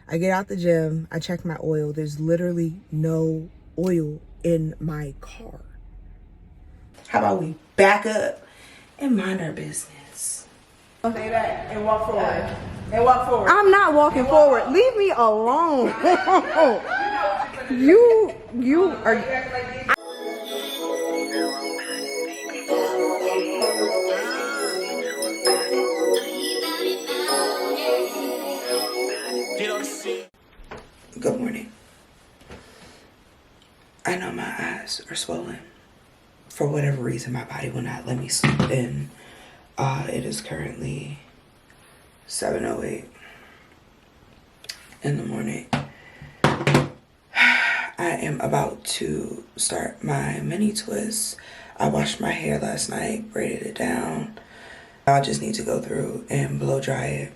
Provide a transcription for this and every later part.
I get out the gym, I check my oil. There's literally no oil in my car. How about we back up and mind our business? Say that and walk forward. And walk forward. I'm not walking forward. Leave me alone. you are. Good morning. I know my eyes are swollen. For whatever reason, my body will not let me sleep in. It is currently 7:08 in the morning. I am about to start my mini twist. I washed my hair last night, braided it down. I just need to go through and blow dry it.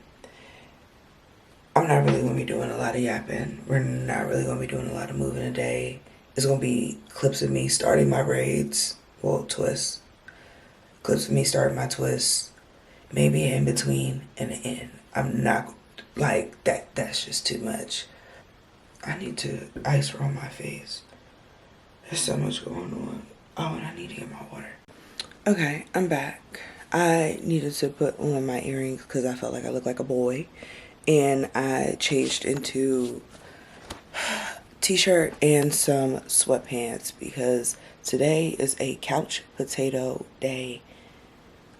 I'm not really going to be doing a lot of yapping. We're not really going to be doing a lot of moving today. It's going to be clips of me starting my braids, well, twists. Clips of me starting my twists, maybe in between and the end. I'm not, like, that's just too much. I need to ice roll my face. There's so much going on. Oh, and I need to get my water. Okay, I'm back. I needed to put on my earrings because I felt like I looked like a boy. And I changed into t-shirt and some sweatpants because today is a couch potato day.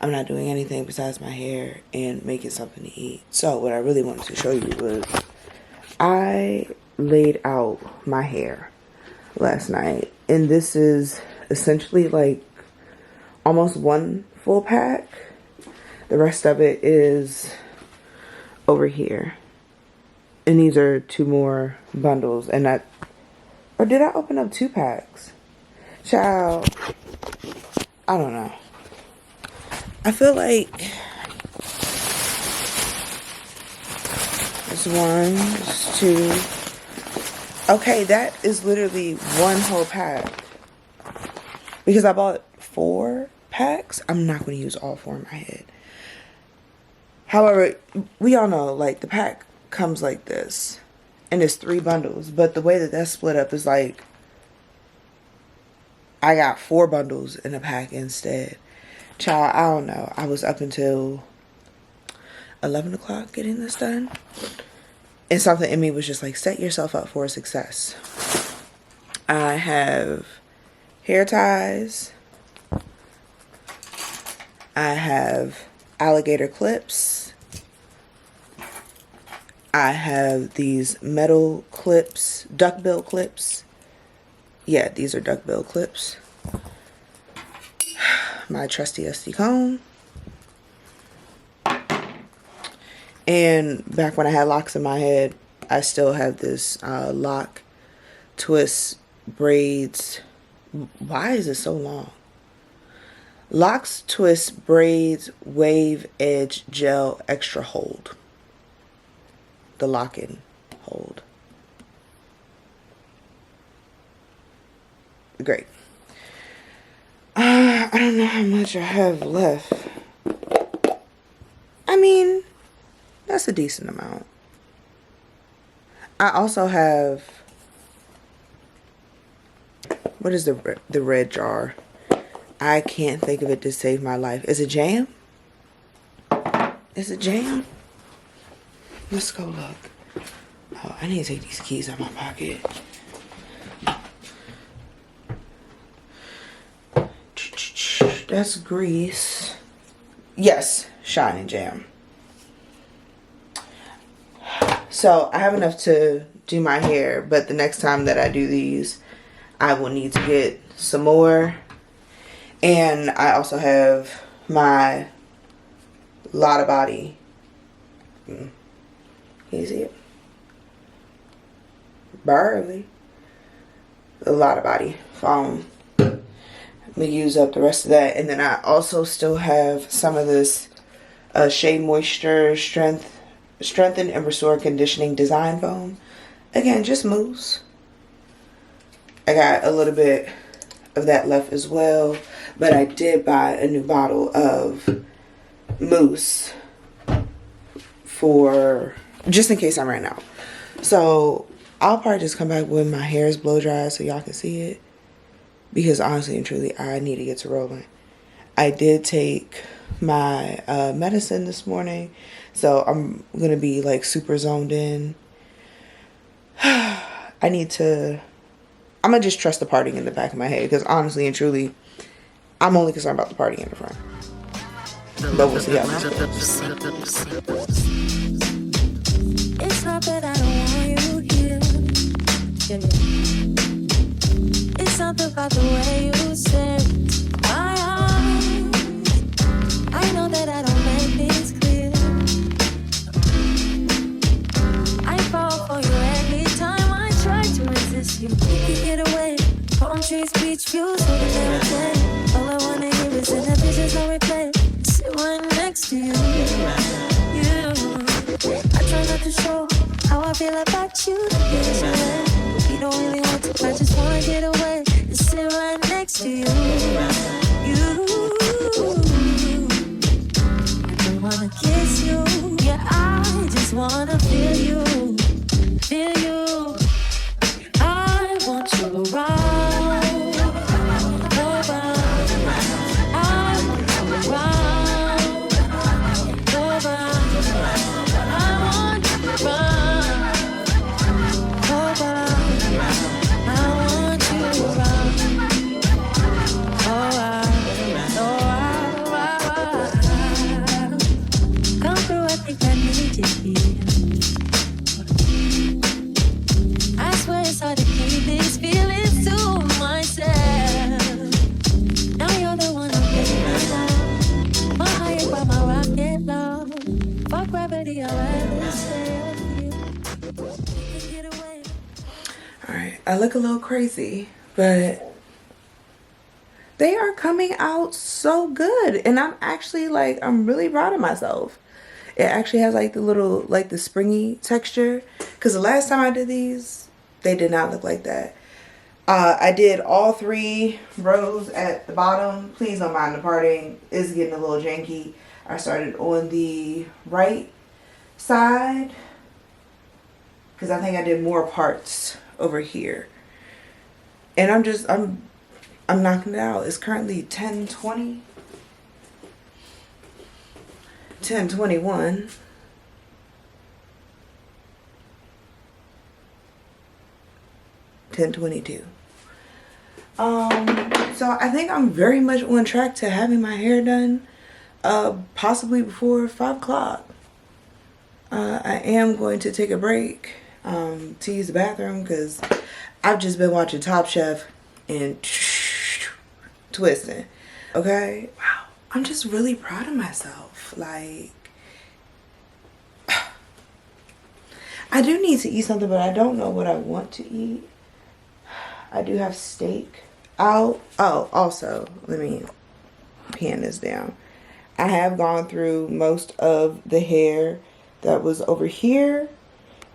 I'm not doing anything besides my hair and making something to eat. So what I really wanted to show you was I laid out my hair last night. And this is essentially like almost one full pack. The rest of it is over here. And these are 2 more bundles. And or did I open up 2 packs? Child, I don't know. I feel like it's 1, it's 2. Okay, that is literally 1 whole pack. Because I bought 4 packs. I'm not going to use all 4 in my head. However, we all know, like, the pack comes like this. And it's 3 bundles. But the way that that's split up is like, I got 4 bundles in a pack instead. Child, I don't know. I was up until 11 o'clock getting this done. And something in me was just like, set yourself up for success. I have hair ties. I have alligator clips. I have these metal clips, duckbill clips. Yeah, these are duckbill clips. My trusty SD comb. And back when I had locks in my head, I still have this lock, twist, braids. Why is it so long? Locks, twists, braids, wave, edge, gel, extra hold. The lock-in hold. Great. I don't know how much I have left. I mean, that's a decent amount. I also have, what is the red jar? I can't think of it to save my life. Is it jam? Is it jam? Let's go look. Oh, I need to take these keys out of my pocket. That's grease. Yes, shine and jam. So I have enough to do my hair, but the next time that I do these, I will need to get some more. And I also have my Lotta Body. Can you see it? Barely. The Lotta Body foam. I'm going to use up the rest of that. And then I also still have some of this Shea Moisture Strengthen and Restore Conditioning Design Foam. Again, just mousse. I got a little bit of that left as well. But I did buy a new bottle of mousse for just in case I ran out. So I'll probably just come back when my hair is blow dry so y'all can see it. Because honestly and truly, I need to get to rolling. I did take my medicine this morning, so I'm gonna be like super zoned in. I'm gonna just trust the parting in the back of my head, because honestly and truly, I'm only concerned about the parting in the front. But we'll see how this goes. It's not that I don't want you here. It's something about the way you said my eyes. I know that I don't make things clear. I fall for you every time I try to resist you. You can get away. Palm trees, beach views, holding everything. All I wanna hear is in the visions no replay. Sit right next to you. I try not to show how I feel about you. But we don't really want to. I just wanna get away and sit right next to you. I don't wanna kiss you. Yeah, I just wanna feel you. Feel you. I want you around. Alright, I look a little crazy, but they are coming out so good, and I'm actually like, I'm really proud of myself. It actually has like the little, like the springy texture, because the last time I did these, they did not look like that. I did all 3 rows at the bottom. Please don't mind the parting. It's getting a little janky. I started on the right side because I think I did more parts over here. And I'm knocking it out. It's currently 10:20. 10:21. $10.22. So I think I'm very much on track to having my hair done possibly before 5 o'clock. I am going to take a break to use the bathroom because I've just been watching Top Chef and twisting. Okay? Wow. I'm just really proud of myself. Like, I do need to eat something, but I don't know what I want to eat. I do have steak out. Oh, also, let me pan this down. I have gone through most of the hair that was over here,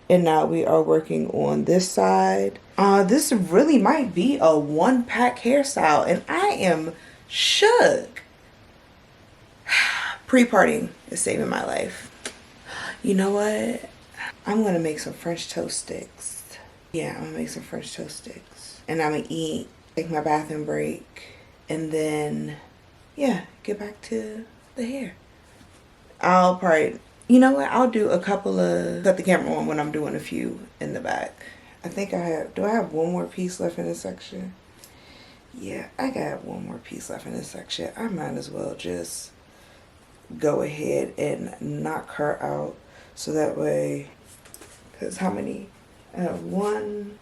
and now we are working on this side. This really might be a 1-pack hairstyle, and I am shook. Pre-parting is saving my life. You know what? I'm gonna make some French toast sticks. Yeah, I'm gonna make some French toast sticks. And I'm gonna eat, take my bathroom break, and then, yeah, get back to the hair. I'll probably, you know what? I'll do a couple of, cut the camera on when I'm doing a few in the back. I think I have, do I have one more piece left in this section? Yeah, I got one more piece left in this section. I might as well just go ahead and knock her out. So that way, because how many? I have 1,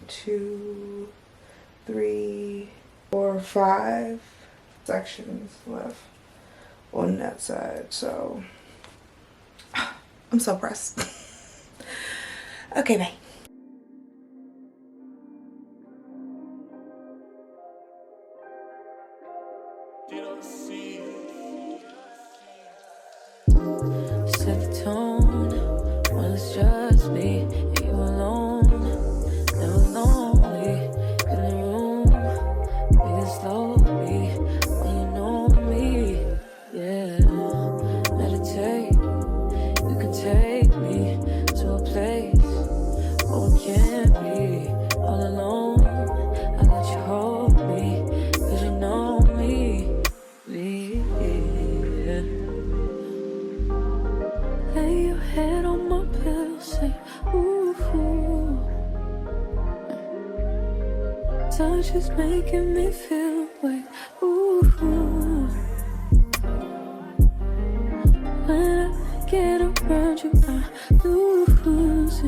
2, 3, 4, 5 sections left on that side. So I'm so pressed. Okay, bye. Set the tone when it's just me and you alone. Never lonely in the room. Breathe slowly when you know me. Yeah, meditate. You can take me to a place Touch is making me feel like ooh. When I get around you, I lose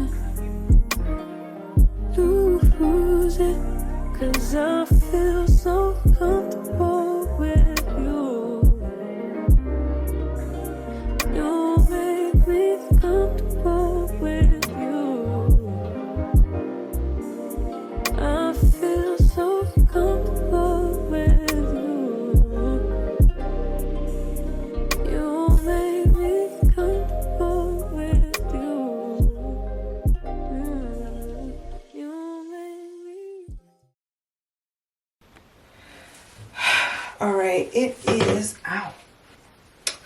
it. 'Cause I feel so comfortable with you. You make me comfortable with you. I feel so comfortable with you. You make me comfortable with you. You make me. All right, it is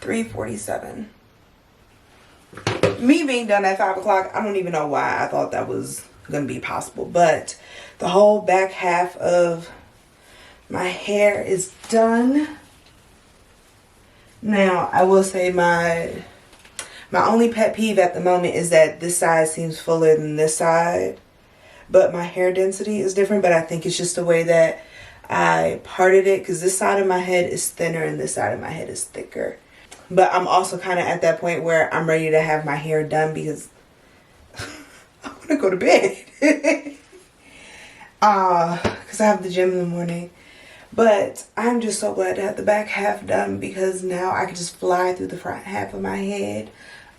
3:47. Me being done at 5 o'clock, I don't even know why I thought that was gonna be possible, but the whole back half of my hair is done. Now, I will say my only pet peeve at the moment is that this side seems fuller than this side, but my hair density is different. But I think it's just the way that I parted it, because this side of my head is thinner and this side of my head is thicker. But I'm also kind of at that point where I'm ready to have my hair done because I want to go to bed. Because I have the gym in the morning. But I'm just so glad to have the back half done, because now I can just fly through the front half of my head.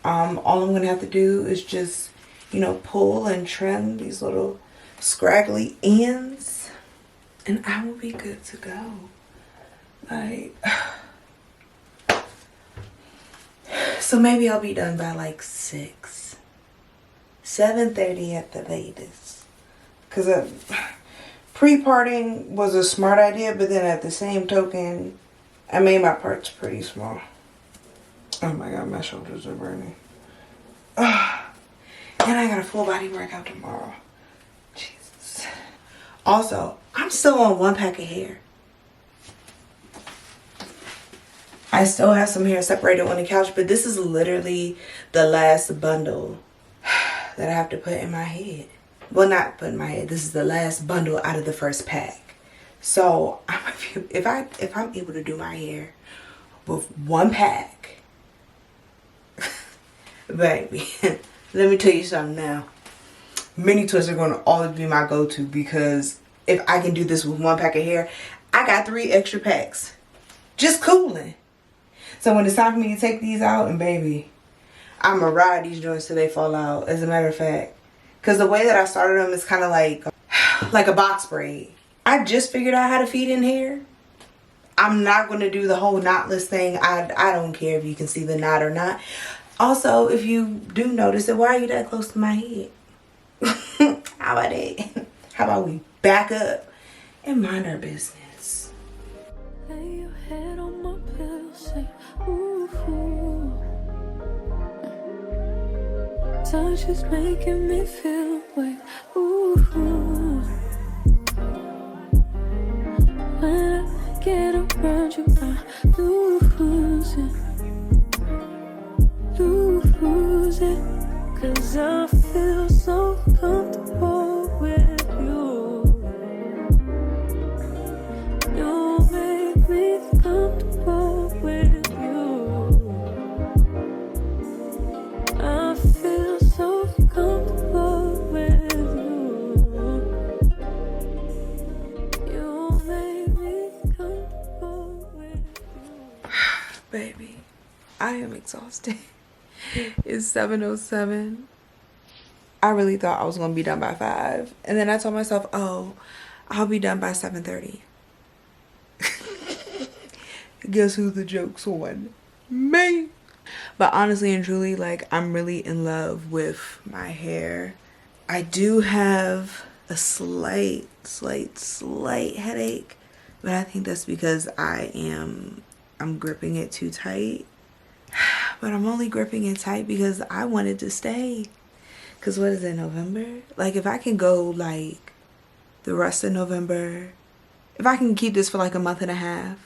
All I'm going to have to do is just, pull and trim these little scraggly ends, and I will be good to go. So maybe I'll be done by like 7:30 at the latest. Because pre-parting was a smart idea, but then at the same token, I made my parts pretty small. Oh my god, my shoulders are burning. And I got a full body workout tomorrow. Jesus. Also, I'm still on 1 pack of hair. I still have some hair separated on the couch, but this is literally the last bundle that I have to put in my head. Well, not put in my head. This is the last bundle out of the first pack. So if I'm able to do my hair with 1 pack, baby, let me tell you something now. Mini twists are going to always be my go-to, because if I can do this with 1 pack of hair, I got 3 extra packs just cooling. So when it's time for me to take these out, and baby, I'm going to ride these joints till they fall out, as a matter of fact. Because the way that I started them is kind of like a box braid. I just figured out how to feed in hair. I'm not going to do the whole knotless thing. I don't care if you can see the knot or not. Also, if you do notice it, why are you that close to my head? How about that? How about we back up and mind our business? Lay your head on my pillow, say ooh. Touch is making me feel like ooh. When I get around you, I lose it. 'Cause I feel so comfortable with you. You make me comfortable with you. I feel so comfortable with you. You make me comfortable with you. Baby, I am exhausted. It's 7:07. I really thought I was going to be done by 5. And then I told myself, oh, I'll be done by 7:30. Guess who the joke's on? Me. But honestly and truly, I'm really in love with my hair. I do have a slight headache, but I think that's because I'm gripping it too tight. But I'm only gripping it tight because I want it to stay. Because what is it, November? If I can go the rest of November, if I can keep this for a month and a half,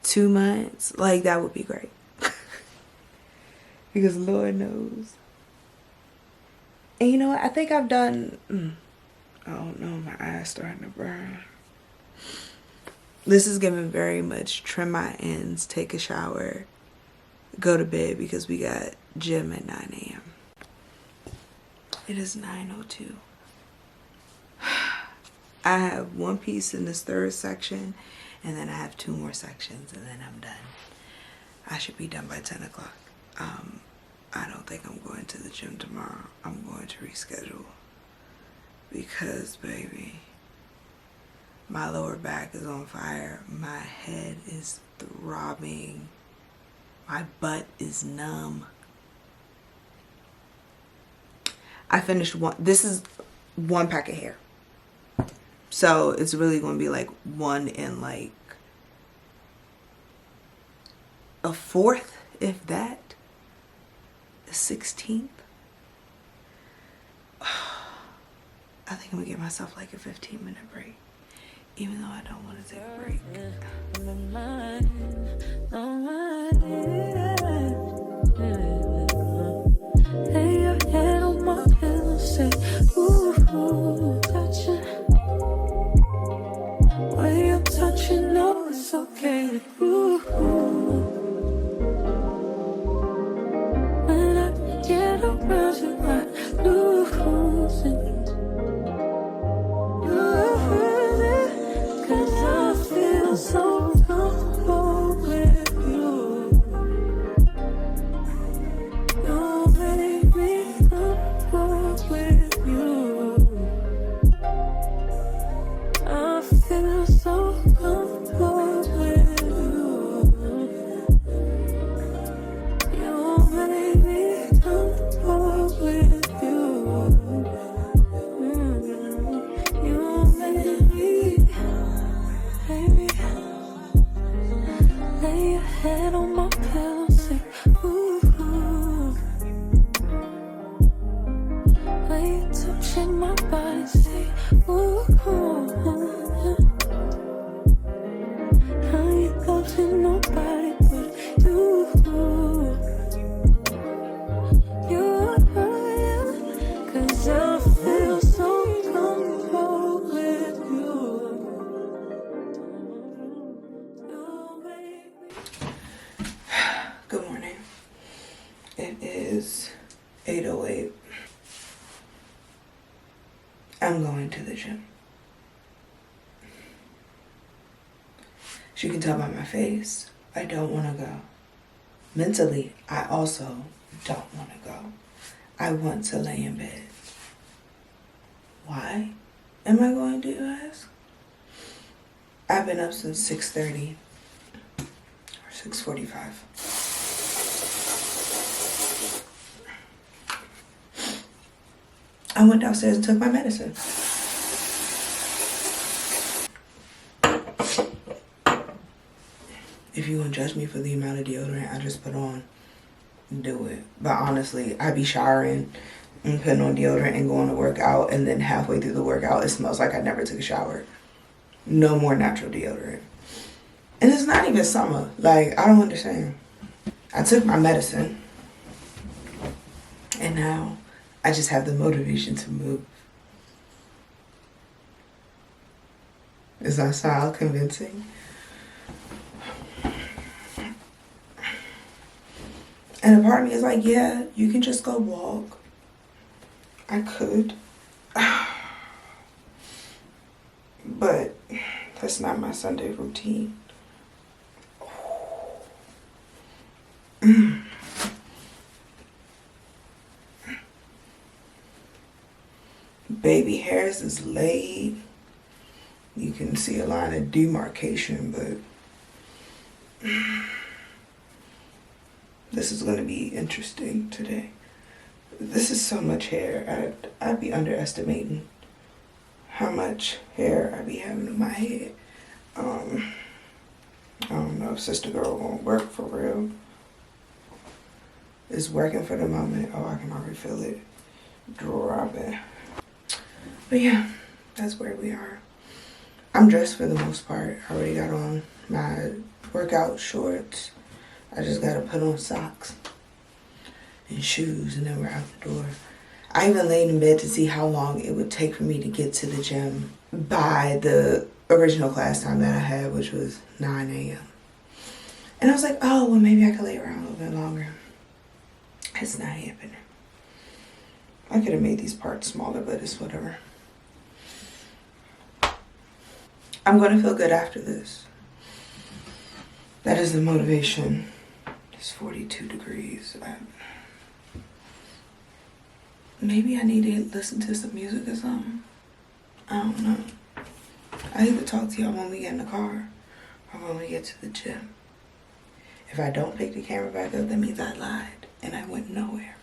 2 months, that would be great. Because Lord knows. And you know what? I think I've done, oh no, my eye's starting to burn. This is giving very much trim my ends, take a shower, go to bed because we got gym at 9 a.m. It is 9:02. I have one piece in this third section, and then I have 2 more sections, and then I'm done. I should be done by 10 o'clock. I don't think I'm going to the gym tomorrow. I'm going to reschedule because, baby, my lower back is on fire. My head is throbbing. My butt is numb. I finished one. This is 1 pack of hair. So it's really going to be like 1 and like a 4th, if that. The 16th. I think I'm going to give myself like a 15-minute break. Even though I don't want to take a break. Lay your head on my pillow, say, ooh, ooh, touch it. When you touch it, know it's okay. Ooh, ooh. When I get around you, I lose it. Lose it. 'Cause I feel so comfortable with you. You make me comfortable with you. I feel so comfortable with you. You make me comfortable with you. You make me, baby. Lay your head on my pillow, say, ooh, ooh. When you touching my body, say, ooh, ooh. I ain't loving nobody but you. You, 'cause I feel so comfortable with you. You make me. Good morning. It is 8:08. I'm going to the gym. As you can tell by my face, I don't want to go. Mentally, I also don't want to go. I want to lay in bed. Why am I going to, you ask? I've been up since 6:30 or 6:45. I went downstairs and took my medicine. If you're gonna judge me for the amount of deodorant I just put on, do it. But honestly, I be showering and putting on deodorant and going to work out, and then halfway through the workout, it smells like I never took a shower. No more natural deodorant. And it's not even summer. Like, I don't understand. I took my medicine, and now I just have the motivation to move. Does that sound convincing? And a part of me is like, yeah, you can just go walk. I could. But that's not my Sunday routine. Baby hairs is laid. You can see a line of demarcation, but this is going to be interesting today. This is so much hair. I'd be underestimating how much hair I be having in my head. I don't know if Sister Girl won't work for real. It's working for the moment. Oh, I can already feel it dropping. But yeah, that's where we are. I'm dressed for the most part. I already got on my workout shorts. I just gotta put on socks and shoes, and then we're out the door. I even laid in bed to see how long it would take for me to get to the gym by the original class time that I had, which was 9 a.m. And I was like, oh, well, maybe I could lay around a little bit longer. It's not happening. I could have made these parts smaller, but it's whatever. I'm going to feel good after this. That is the motivation. It's 42 degrees. Maybe I need to listen to some music or something. I don't know. I either talk to y'all when we get in the car or when we get to the gym. If I don't pick the camera back up, that means I lied and I went nowhere.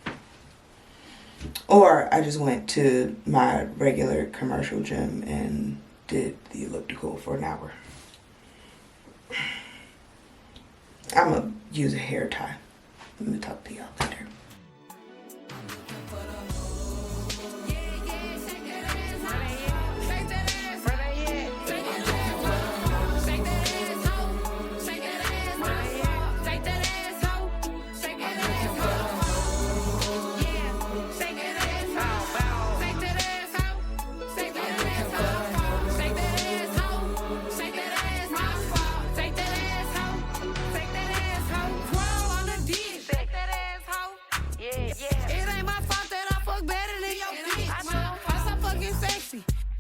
Or I just went to my regular commercial gym and did the elliptical for an hour. I'm gonna use a hair tie. I'm gonna talk to y'all later.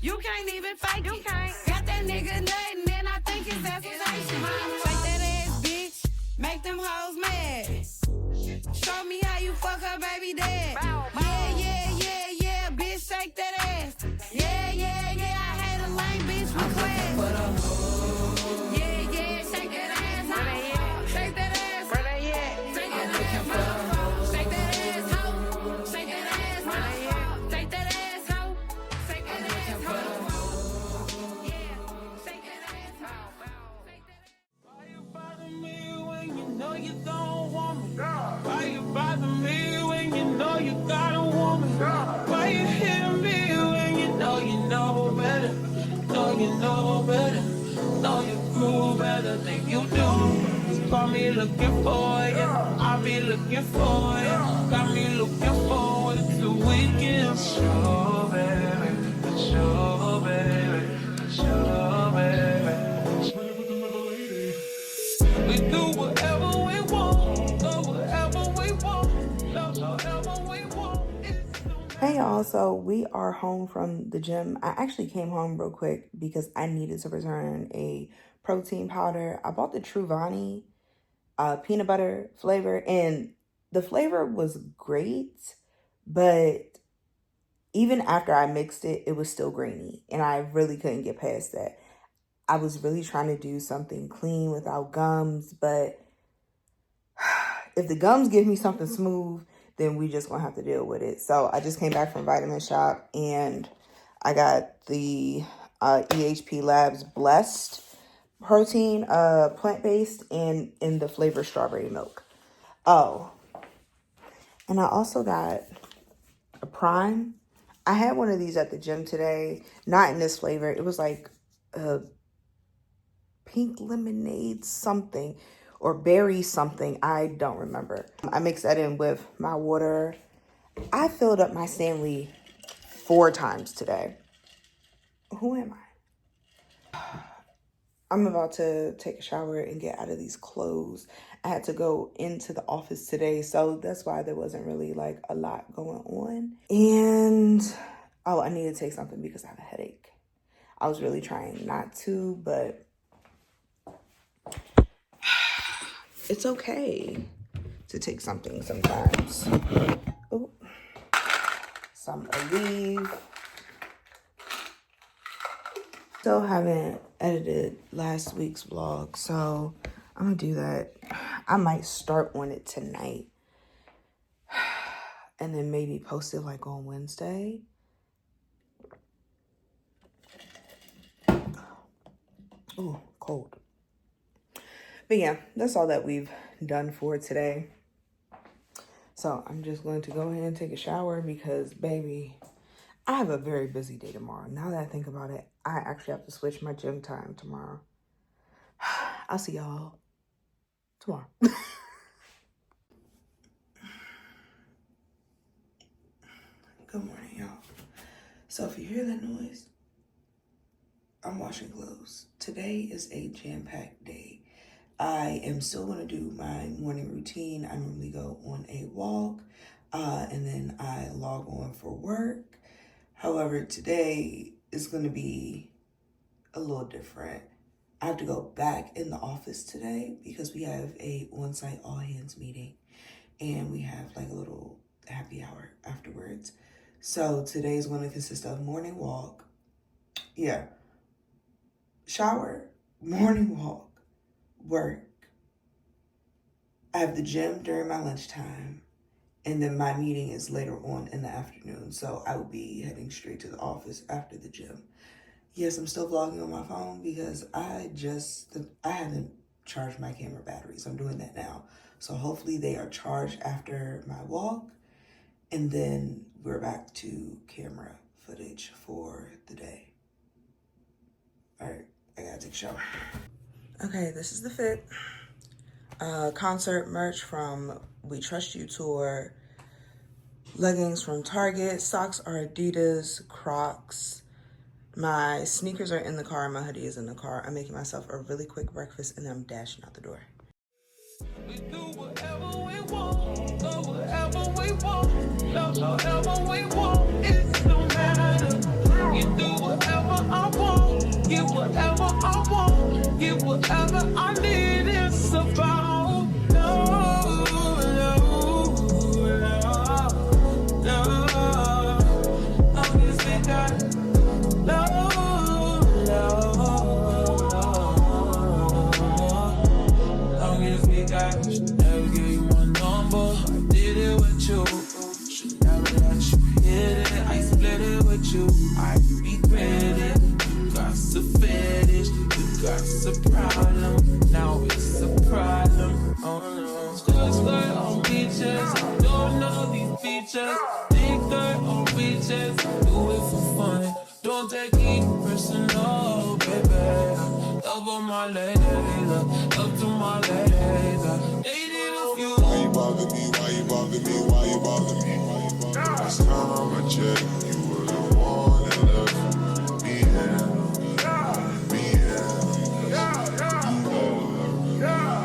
You can't even fake it. Got that nigga nuttin' and I think his ass is Asian. Shake that ass, bitch. Make them hoes mad. Show me how you fuck her baby dad. Yeah, bitch, shake that ass. Yeah, I hate a lame bitch with class. Yeah, shake that ass, ho. Shake that ass, where they at? Shake that ass, ho. Shake that ass, ho. Shake that ass, ho. Shake that ass, ho. Shake that ass, ho. Yeah, shake that ass, ho. Why you bother me when you know you don't want me? Why you bother me when you know you got a woman? Why you hit me when you know better? Know you know better. Know you grew better than you do. Call me looking for you. I'll be looking for you. Got me looking forward to weekend. Sure, baby. Sure, baby. Sure, baby. We do whatever we want, go wherever we want, love whatever we want. Hey y'all, so we are home from the gym. I actually came home real quick because I needed to return a protein powder. I bought the Truvani peanut butter flavor, and the flavor was great, but even after I mixed it, it was still grainy, and I really couldn't get past that. I was really trying to do something clean without gums, but if the gums give me something smooth, then we just gonna have to deal with it. So I just came back from Vitamin Shop and I got the EHP Labs Blessed protein, plant-based, and in the flavor strawberry milk. Oh, and I also got a Prime. I had one of these at the gym today, not in this flavor. It was like a pink lemonade something or berry something. I don't remember. I mixed that in with my water. I filled up my Stanley 4 times today. Who am I? I'm about to take a shower and get out of these clothes. I had to go into the office today, so that's why there wasn't really like a lot going on. And oh, I need to take something because I have a headache. I was really trying not to, but it's okay to take something sometimes. Oh, some Aleve. Still haven't edited last week's vlog, so I'm gonna do that. I might start on it tonight and then maybe post it like on Wednesday. Oh, cold. But yeah, that's all that we've done for today. So I'm just going to go ahead and take a shower because, baby, I have a very busy day tomorrow. Now that I think about it, I actually have to switch my gym time tomorrow. I'll see y'all tomorrow. Good morning, y'all. So if you hear that noise, I'm washing clothes. Today is a jam-packed day. I am still going to do my morning routine. I normally go on a walk and then I log on for work. However, today is going to be a little different. I have to go back in the office today because we have a on-site all-hands meeting and we have like a little happy hour afterwards. So today is going to consist of morning walk. Yeah. Shower, morning walk, work. I have the gym during my lunchtime, and then my meeting is later on in the afternoon. So I will be heading straight to the office after the gym. Yes, I'm still vlogging on my phone because I haven't charged my camera batteries. I'm doing that now. So hopefully they are charged after my walk, and then we're back to camera footage for the day. All right, I gotta take a shower. Okay, this is the fit. Concert merch from We Trust You Tour. Leggings from Target. Socks are Adidas. Crocs. My sneakers are in the car. My hoodie is in the car. I'm making myself a really quick breakfast and then I'm dashing out the door. We do whatever we want, go wherever we want, love however we want, it don't matter. You do whatever I want, get whatever I want, get whatever I need. It's about love, love, love, love. Long as we got love, love, long as we got. Should never give you my number. I did it with you. Should never let you hit it. I split it with you. I regret it. You got a fetish. You got a problem. Now it's a problem. Oh no. Skirt on beaches. Don't know these features. Think skirt on beaches. Do it for fun. Don't take it personal, baby. Love on my ladies, up to my ladies. Dated a few. Why you bother me? Why you bother me? Why you bother me? Why you bother me? Last time I checked, you were the one that left me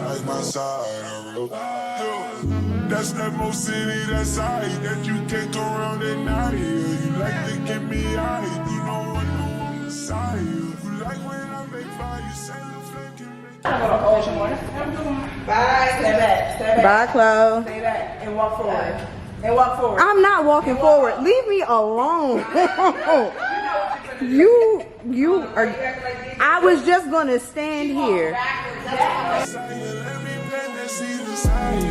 like my side of road. That's that most city, that's I that you can't go around at night. You like to get me high, you know what I'm inside. You like when I make fire, you say the flame can make. Bye. Stay back. Stay back. Bye, Chloe. Stay back and walk forward. And walk forward. I'm not walking forward. Leave me alone. You are. I was just gonna stand here. Let me plant that seed inside.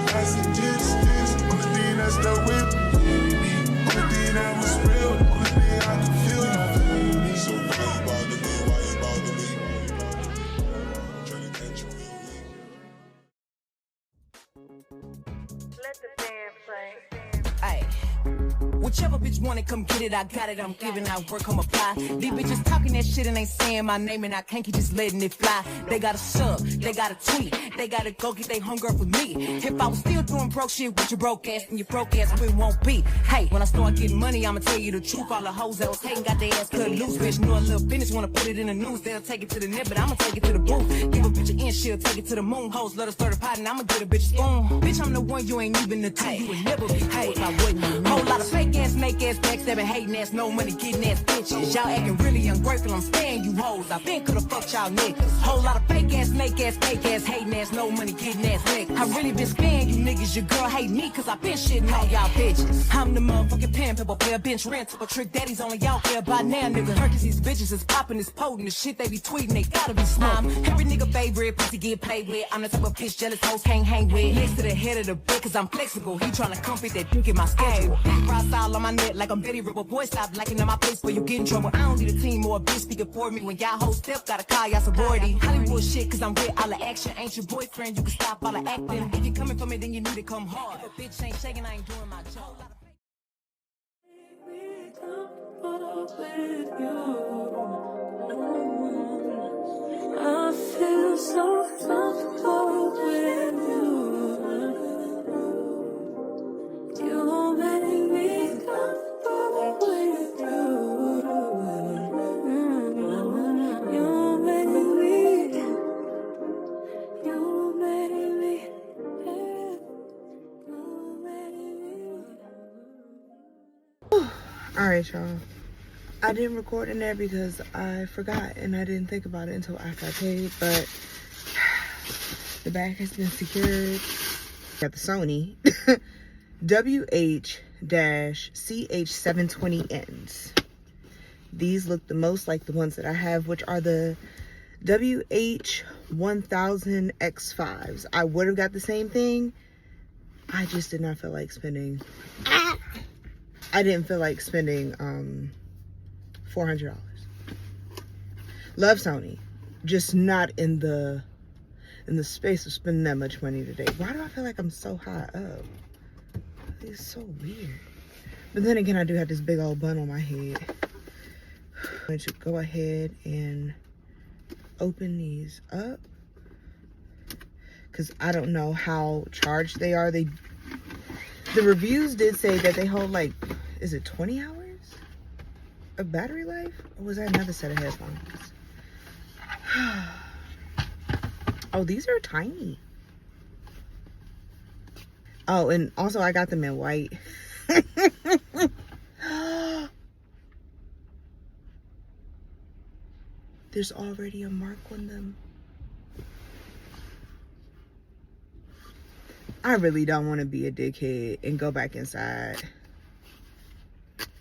That's the distance. Only thing that's stuck with me. Only thing that was real. Only thing I can feel you. So why you bother me? Why you bother me? Trying to catch you real weak. Let the band play. Ay. Whichever bitch wanna come get it, I got it, I'm giving out work, come apply. These bitches talking that shit and ain't saying my name and I can't keep just letting it fly. They got a sub, they got a tweet, they gotta go get they hunger for me. If I was still doing broke shit with your broke ass and your broke ass, we won't be. Hey, when I start getting money, I'ma tell you the truth. All the hoes that was hating got their ass cut loose. Bitch, know a little business, wanna put it in the news. They'll take it to the net, but I'ma take it to the booth. Give a bitch an inch, she'll take it to the moon. Hoes let her stir the pot and I'ma get a bitch a spoon. Bitch, I'm the one you ain't even the two. You would never be hey, if I wouldn't. Whole lot of fake ass, snake ass, backstabbing, hating ass, no money, getting ass bitches. Y'all acting really ungrateful, I'm staying you hoes. I been coulda fucked y'all niggas. Whole lot of fake ass, snake ass, fake ass, hating ass, no money, getting ass niggas. I really been sparing you niggas. Your girl hate me cause I been shitting on y'all bitches. I'm the motherfucking pen, pebble player, bench rent, a trick daddies only y'all care by now, nigga. Turkeys, these bitches is popping, is potent. The shit they be tweeting, they gotta be smart. Every nigga favorite, pussy get paid with. I'm the type of bitch jealous hoes can't hang with. Next to the head of the bed cause I'm flexible. He tryna come fit that dick in my schedule. Cross style on my neck like I'm Betty Ripple. Boy, stop liking on my place where you get in trouble. I don't need a team or a bitch speaking for me. When y'all hoes step, gotta call y'all sorority. Hollywood shit cause I'm with all the action. Ain't your boyfriend, you can stop all the acting. If you coming for me, then you need to come hard. If a bitch ain't shaking, I ain't doing my job. I feel so comfortable with you. You make me comfortable with you. Alright, y'all. I didn't record in there because I forgot and I didn't think about it until after I paid, but the bag has been secured. Got the Sony WH-CH720Ns. These look the most like the ones that I have, which are the WH-1000X5s. I would have got the same thing. I just did not feel like spending. I didn't feel like spending $400. Love Sony, just not in the space of spending that much money today. Why do I feel like I'm so high up? It's so weird. But then again, I do have this big old bun on my head. I'm going to go ahead and open these up because I don't know how charged they are. The reviews did say that they hold like, is it 20 hours of battery life? Or was that another set of headphones? Oh, these are tiny. Oh, and also I got them in white. There's already a mark on them. I really don't want to be a dickhead and go back inside.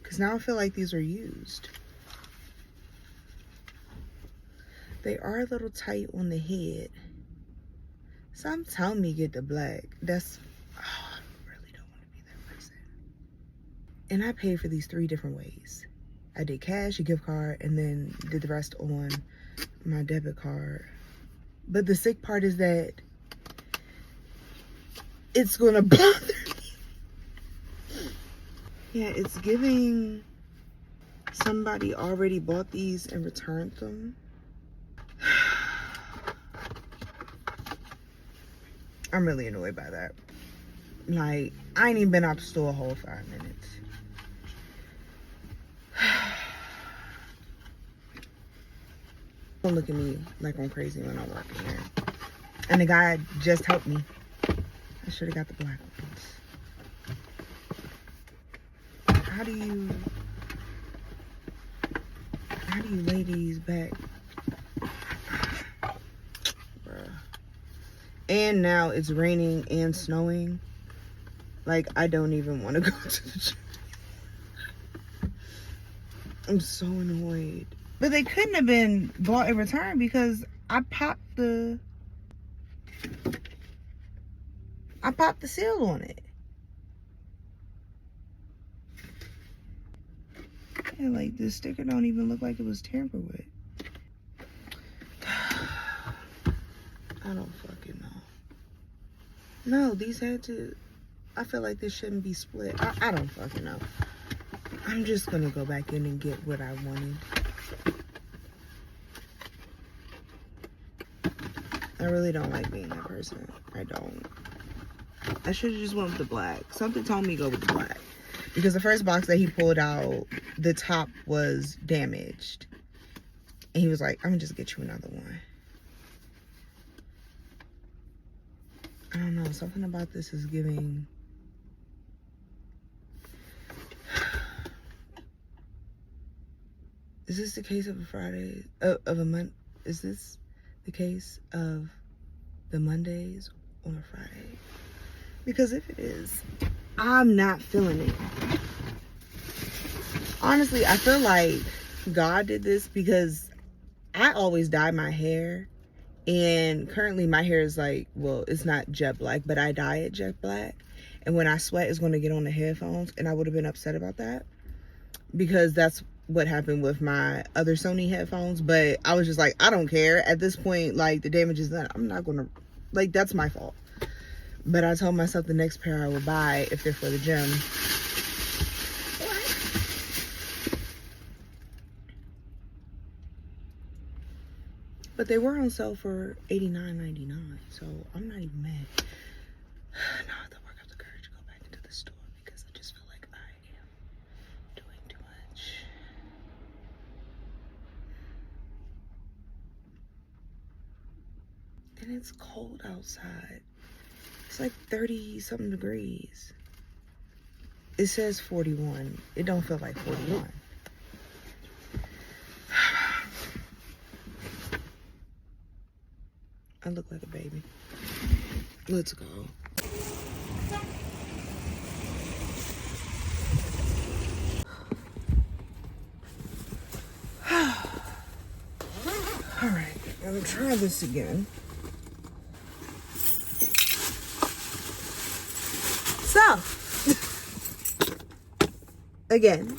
Because now I feel like these are used. They are a little tight on the head. Some tell me get the black. That's, I really don't want to be that person. And I paid for these 3 different ways. I did cash, a gift card, and then did the rest on my debit card. But the sick part is that it's gonna bother me. Yeah, it's giving somebody already bought these and returned them. I'm really annoyed by that. Like, I ain't even been out the store a whole 5 minutes. Don't look at me like I'm crazy when I walk in here. And the guy just helped me. I should have got the black ones. How do you lay these back? Bruh. And now it's raining and snowing. Like, I don't even want to go to the gym. I'm so annoyed. But they couldn't have been bought and returned because I popped the seal on it. Yeah, like the sticker don't even look like it was tampered with. I don't fucking know. No, these had to, I feel like this shouldn't be split. I don't fucking know. I'm just gonna go back in and get what I wanted. I really don't like being that person. I don't. I should have just went with the black. Something told me go with the black. Because the first box that he pulled out, the top was damaged. And he was like, I'm gonna just get you another one. I don't know. Something about this is giving... Is this the case of a Friday? Of a month? Is this the case of the Mondays on a Friday? Because if it is, I'm not feeling it. Honestly, I feel like God did this because I always dye my hair. And currently my hair is like, well, it's not jet black, but I dye it jet black. And when I sweat, it's going to get on the headphones. And I would have been upset about that. Because that's what happened with my other Sony headphones. But I was just like, I don't care. At this point, like, the damage is done. I'm not going to, like, that's my fault. But I told myself the next pair I will buy if they're for the gym. But they were on sale for $89.99, so I'm not even mad. Now I have to work up the courage to go back into the store because I just feel like I am doing too much. And it's cold outside. It's like 30-something degrees. It says 41. It don't feel like 41. I look like a baby. Let's go. All right, I'm gonna try this again. So, again,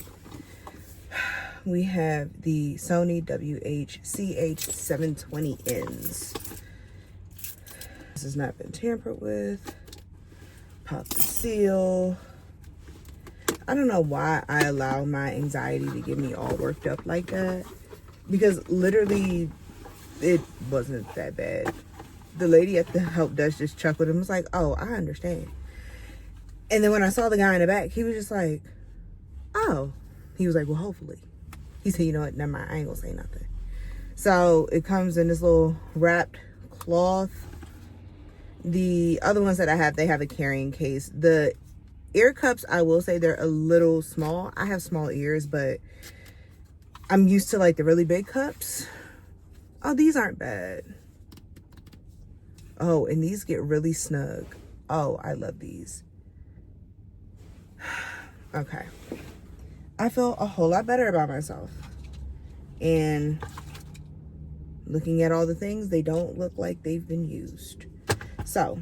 we have the Sony WH-CH720Ns. This has not been tampered with. Pop the seal. I don't know why I allow my anxiety to get me all worked up like that, because literally it wasn't that bad. The lady at the help desk just chuckled and was like, oh, I understand. And then when I saw the guy in the back, he was just like, oh. He was like, well, hopefully. He said, you know what, never mind, I ain't gonna say nothing. So it comes in this little wrapped cloth. The other ones that I have, they have a carrying case. The ear cups, I will say they're a little small. I have small ears, but I'm used to like the really big cups. Oh, these aren't bad. Oh, and these get really snug. Oh, I love these. Okay. I feel a whole lot better about myself. And looking at all the things, they don't look like they've been used. So,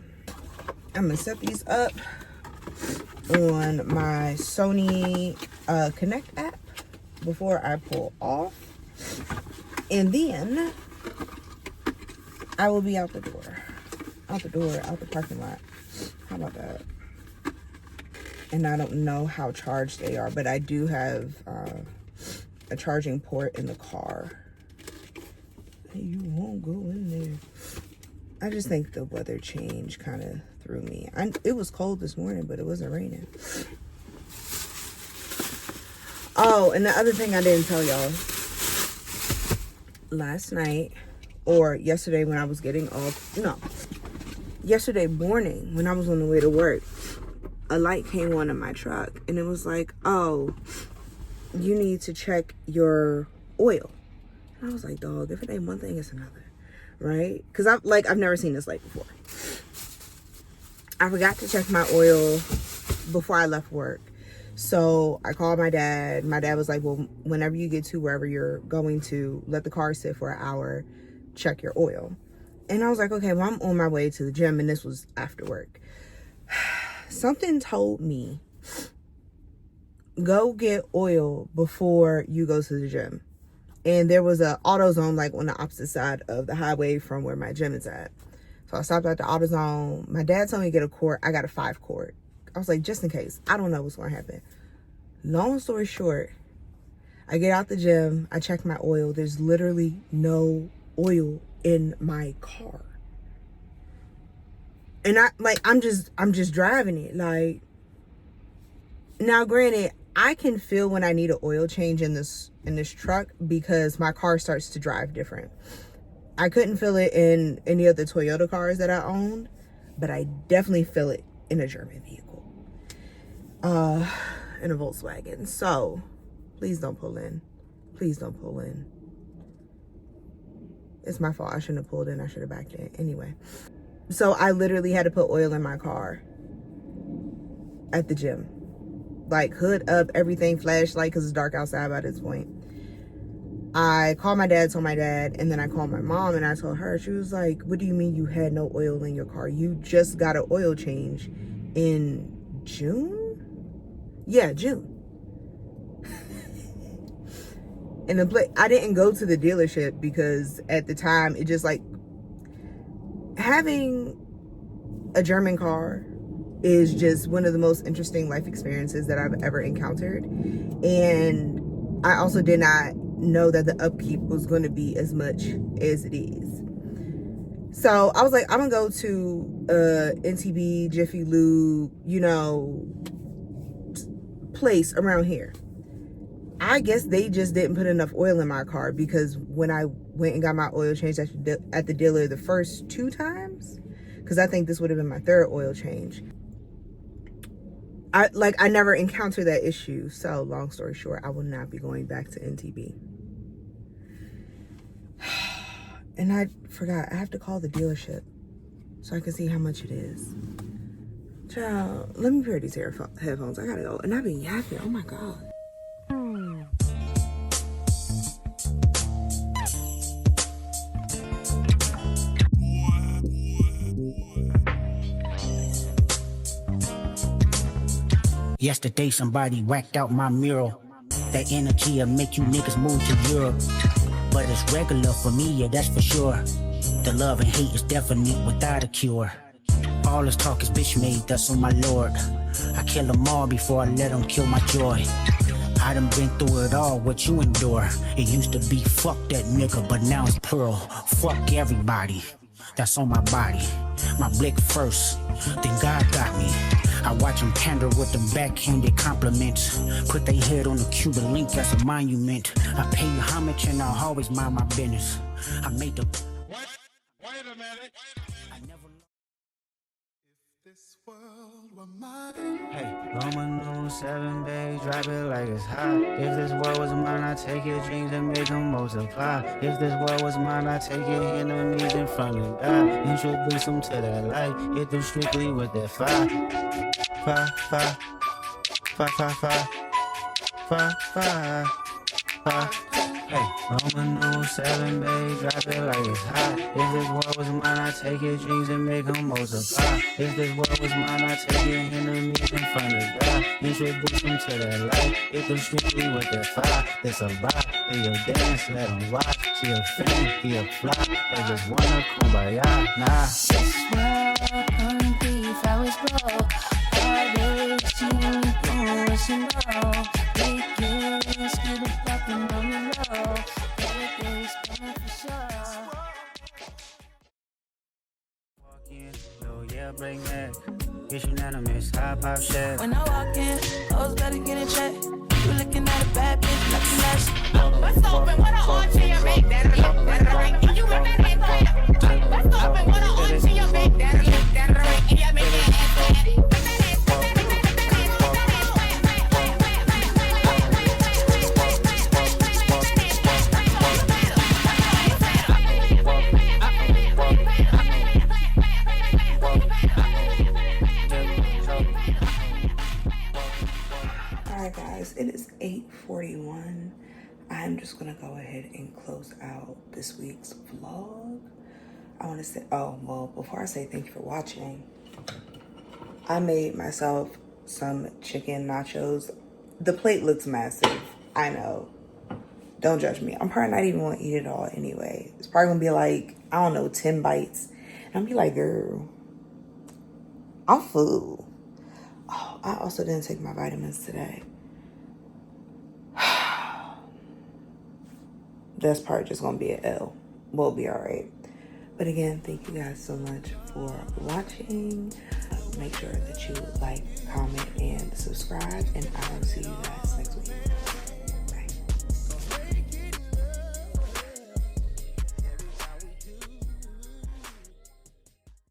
I'm going to set these up on my Sony Connect app before I pull off. And then I will be out the door. Out the parking lot. How about that? And I don't know how charged they are, but I do have a charging port in the car. You won't go in there. I just think the weather change kind of threw me. It was cold this morning, but it wasn't raining. Oh, and the other thing I didn't tell y'all. Last night, or yesterday when I was getting off, no. Yesterday morning when I was on the way to work, a light came on in my truck. And it was like, oh, you need to check your oil. And I was like, dog, if it ain't one thing, it's another. Right? Because I've never seen this light before. I forgot to check my oil before I left work. So I called my dad. My dad was like, well, whenever you get to wherever you're going to, let the car sit for an hour, check your oil. And I was like, okay, well, I'm on my way to the gym, and this was after work. Something told me, go get oil before you go to the gym. And there was a AutoZone like on the opposite side of the highway from where my gym is at. So I stopped at the AutoZone. My dad told me to get a quart. I got a 5 quart. I was like, just in case. I don't know what's going to happen. Long story short, I get out the gym. I check my oil. There's literally no oil in my car. And I'm just driving it. Like, now granted, I can feel when I need an oil change in this truck because my car starts to drive different. I couldn't feel it in any of the Toyota cars that I owned, but I definitely feel it in a German vehicle. In a Volkswagen. So, please don't pull in. Please don't pull in. It's my fault. I shouldn't have pulled in. I should have backed in. Anyway. So, I literally had to put oil in my car at the gym. Like, hood up, everything, flashlight, because it's dark outside by this point. I called my dad, told my dad, and then I called my mom, and I told her. She was like, what do you mean you had no oil in your car? You just got an oil change in June? Yeah, June. And I didn't go to the dealership because at the time, it just like, having a German car is just one of the most interesting life experiences that I've ever encountered. And I also did not know that the upkeep was going to be as much as it is. So I was like, I'm gonna go to NTB, Jiffy Lube, place around here. I guess they just didn't put enough oil in my car, because when I went and got my oil changed at the dealer the first 2 times, because I think this would have been my 3rd oil change, I never encountered that issue. So long story short, I will not be going back to NTB. And I forgot, I have to call the dealership so I can see how much it is. Child, let me pair these headphones. I gotta go. And I've been yapping. Oh my God. Yesterday somebody whacked out my mural. That energy'll make you niggas move to Europe. But it's regular for me, yeah, that's for sure. The love and hate is definite without a cure. All this talk is bitch made, that's on my lord. I kill them all before I let them kill my joy. I done been through it all, what you endure. It used to be fuck that nigga, but now it's pearl. Fuck everybody, that's on my body. My blick first, then God got me. I watch them pander with them backhanded compliments. Put their head on the Cuban link as a monument. I pay homage and I'll always mind my business. I made the... Wait a minute. I never... This world were mine. Hey, Roman numeral 7, babe, drop it like it's hot. If this world was mine, I'd take your dreams and make them multiply. If this world was mine, I'd take your enemies in front of God. Introduce them to that light, hit them strictly with that fire. Fire, fire, fire, fire, fire, fire, fire, fire. Hey, Roman numeral 7, babe, drop it like it's hot. If this world was mine, I'd take your dreams and make them multiply. If this world was mine, I'd take your enemies in front of God. Introduce them to that light, hit them strictly with that fire. It's a vibe, they a dance, let them watch. She a fan, he a fly, they just wanna kumbaya, nah. This world can't be how it's broke. Always you know what you know. Big kids get it poppin' on the low. Everything's coming for sure. Walk in, no, yeah, break neck. It's unanimous, high pop shit. When I walk in, hoes better get in check. You looking at a bad bitch like you last. What's open? What a orange in your make that ring? And you run that head later. What's open? What a orange in your make that ring? And you make that ass wet. Alright guys, it is 8:41. I'm just gonna go ahead and close out this week's vlog. I want to say, oh well, before I say thank you for watching, I made myself some chicken nachos. The plate looks massive, I know. Don't judge me. I'm probably not even gonna eat it all anyway. It's probably gonna be like, I don't know, 10 bites. And I'll be like, girl, I'm full. Oh, I also didn't take my vitamins today. This part just gonna be an L. We'll be all right. But again, thank you guys so much for watching. Make sure that you like, comment, and subscribe, and I will see you guys next week.